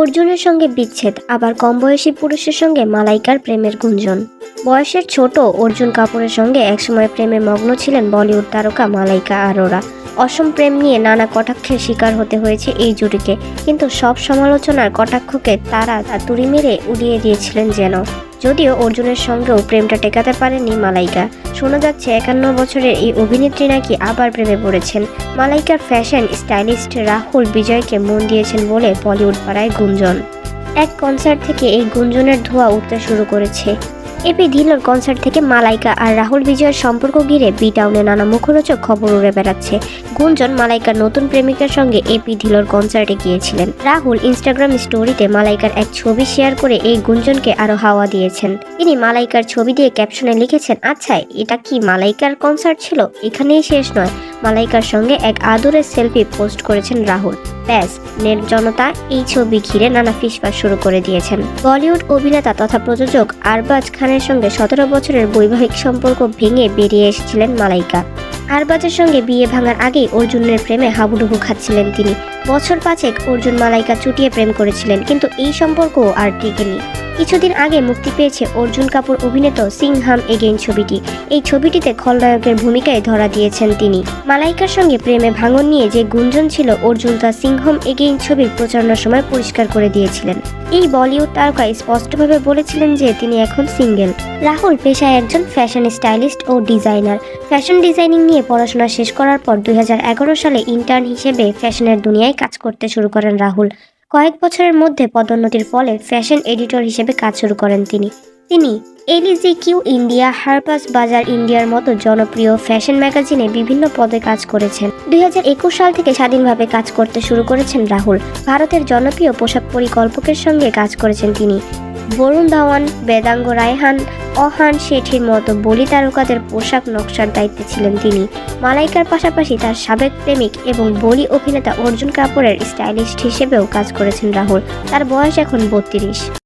অর্জুনের সঙ্গে বিচ্ছেদ, আবার কম বয়সী পুরুষের সঙ্গে মালাইকার প্রেমের গুঞ্জন। বয়সের ছোট অর্জুন কাপুরের সঙ্গে একসময় প্রেমে মগ্ন ছিলেন বলিউড তারকা মালাইকা আরোরা। অসম প্রেম নিয়ে নানা কটাক্ষের শিকার হতে হয়েছে এই জুটিকে, কিন্তু সব সমালোচনার কটাক্ষকে তারা তুড়ি মেরে উড়িয়ে দিয়েছিলেন যেন। যদিও অর্জুনের সঙ্গেও প্রেমটা টেকাতে পারেননি মালাইকা। শোনা যাচ্ছে 51 বছরের এই অভিনেত্রী নাকি আবার প্রেমে পড়েছেন। মালাইকার ফ্যাশন স্টাইলিস্ট রাহুল বিজয়কে মন দিয়েছেন বলে বলিউড পাড়ায় গুঞ্জন। এক কনসার্ট থেকে এই গুঞ্জনের ধোঁয়া উঠতে শুরু করেছে। এপি ধিলোর কনসার্ট থেকে মালাইকা আর রাহুল বিজয়ের সম্পর্ক ঘিরে বি টাউনে নানা মুখরোচক খবর উড়ে বেড়াচ্ছে। গুঞ্জন, মালাইকার নতুন প্রেমিকার সঙ্গে এপি ধিলোর কনসার্টে গিয়েছিলেন। রাহুল ইনস্টাগ্রাম স্টোরিতে মালাইকার এক ছবি শেয়ার করে এই গুঞ্জনকে আরো হাওয়া দিয়েছেন। তিনি মালাইকার ছবি দিয়ে ক্যাপশনে লিখেছেন, আচ্ছা এটা কি মালাইকার কনসার্ট ছিল? এখানেই শেষ নয়। মালাইকার সঙ্গে এক আদরের সেলফি পোস্ট করেছেন রাহুল। ব্যাস, নেট জনতা এই ছবি ঘিরে নানা ফিসফাস শুরু করে দিয়েছেন। বলিউড অভিনেতা তথা প্রযোজক আরবাজ খানের সঙ্গে 17 বছরের বৈবাহিক সম্পর্ক ভেঙে বেরিয়ে এসেছিলেন মালাইকা। আরবাজের সঙ্গে বিয়ে ভাঙার আগেই অর্জুনের প্রেমে হাবুডুবু খাচ্ছিলেন তিনি। বছর 5 অর্জুন মালাইকা চুটিয়ে প্রেম করেছিলেন, কিন্তু এই সম্পর্ক আর টিকেনি। কিছুদিন আগে মুক্তি পেয়েছে অর্জুন কাপুর অভিনীত সিং হাম এগেইন ছবিটি। এই ছবিটিতে খলনায়কের ভূমিকায় ধরা দিয়েছেন তিনি। মালাইকার সঙ্গে প্রেমে ভাঙন নিয়ে যে গুঞ্জন ছিল, অর্জুন তা সিং হাম এগেইন ছবির প্রচারণার সময় পরিষ্কার করে দিয়েছিলেন। এই বলিউড তারকা স্পষ্টভাবে বলেছিলেন যে তিনি এখন সিঙ্গেল। রাহুল পেশায় একজন ফ্যাশন স্টাইলিস্ট ও ডিজাইনার। ফ্যাশন ডিজাইনিং নিয়ে পড়াশোনা শেষ করার পর 2011 সালে ইন্টার্ন হিসেবে ফ্যাশনের দুনিয়ায় কাজ করতে শুরু করেন রাহুল। কয়েক বছরের মধ্যে পদোন্নতির ফলে ফ্যাশন এডিটর হিসেবে কাজ শুরু করেন তিনি এলজিকিউ ইন্ডিয়া, হারপাস বাজার ইন্ডিয়ার মতো জনপ্রিয় ফ্যাশন ম্যাগাজিনে বিভিন্ন পদে কাজ করেছেন। 2021 সাল থেকে স্বাধীনভাবে কাজ করতে শুরু করেছেন রাহুল। ভারতের জনপ্রিয় পোশাক পরিকল্পকের সঙ্গে কাজ করেছেন তিনি। বরুণ ধাওয়ান, বেদাঙ্গ রায়হান, অহান শেঠির মতো বলি তারকাদের পোশাক নকশার দায়িত্বে ছিলেন তিনি। মালাইকার পাশাপাশি তার সাবেক প্রেমিক এবং বলি অভিনেতা অর্জুন কাপুরের স্টাইলিস্ট হিসেবেও কাজ করেছেন রাহুল। তার বয়স এখন 32।